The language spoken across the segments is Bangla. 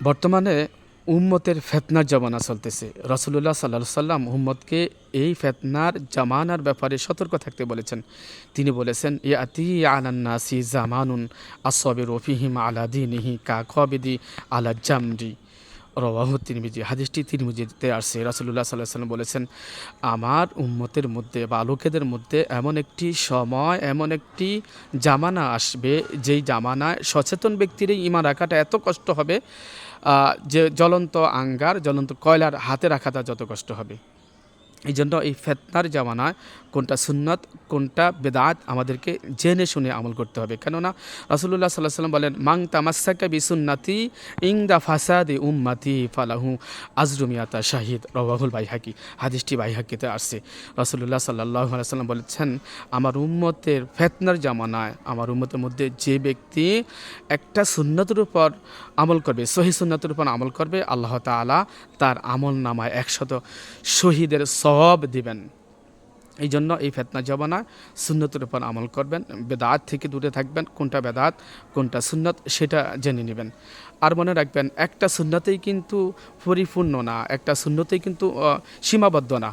বর্তমানে উম্মতের ফেতনার জামানা চলতেছে। রাসূলুল্লাহ সাল্লাল্লাহু আলাইহি সাল্লাম উম্মতকে এই ফেতনার জামানার ব্যাপারে সতর্ক থাকতে বলেছেন। তিনি বলেছেন, ইয়াতি আলান নাসি জামানুন আসসাবিরু ফিহিম আলা দীনিহি কা কাবিদি আলা জামরি। রাওয়াহু তিরমিজি। হাদিসটি তিরমিজিতে আসছে। রাসূলুল্লাহ সাল্লাল্লাহু আলাইহি সাল্লাম বলেছেন, আমার উম্মতের মধ্যে বা লোকেদের মধ্যে এমন একটি সময়, এমন একটি জামানা আসবে, যেই জামানায় সচেতন ব্যক্তির ঈমান রাখাটা এত কষ্ট হবে, যে জ্বলন্ত আঙ্গার, জ্বলন্ত কয়লার হাতে রাখাটা যত কষ্ট হবে। এই জন্য এই ফেতনার জামানায় কোনটা সুন্নত, কোনটা বেদাত আমাদেরকে জেনে শুনে আমল করতে হবে। কেননা রাসূলুল্লাহ সাল্লাল্লাহু আলাইহি সাল্লাম বলেন, মাং তামাসসাকা বিসুন্নতি ইনদা ফাসাদি উম্মতি ফালাহু আজরু মিয়াতা শাহিদ। রাওয়াহুল বাইহাকি। হাদিসটি বাইহাকিতে আসছে। রাসূলুল্লাহ সাল্লাল্লাহু আলাইহি সাল্লাম বলেছেন, আমার উম্মতের ফেতনার জামানায় আমার উম্মতের মধ্যে যে ব্যক্তি একটা সুন্নতের উপর আমল করবে, সহি সুন্নতের উপর আমল করবে, আল্লাহ তাআলা তার আমল নামায় 100 শহীদের সওয়াব দিবেন। এই জন্য এই ফেতনা জামানায় সুন্নতের উপর আমল করবেন, বেদাত থেকে দূরে থাকবেন। কোনটা বেদাত, কোনটা সুন্নত, সেটা জেনে নেবেন। আর মনে রাখবেন, একটা সুন্নতেই কিন্তু পরিপূর্ণ না, একটা সুন্নতেই কিন্তু সীমাবদ্ধ না।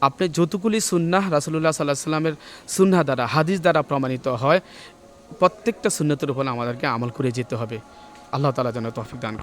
আপনি যতগুলি সুন্নাহ রাসূলুল্লাহ সাল্লাল্লাহু আলাইহি সাল্লামের সুন্নাহ দ্বারা, হাদিস দ্বারা প্রমাণিত হয়, প্রত্যেকটা সুন্নতের উপর আমাদেরকে আমল করে যেতে হবে। আল্লাহ তাআলা যেন তৌফিক দান করেন।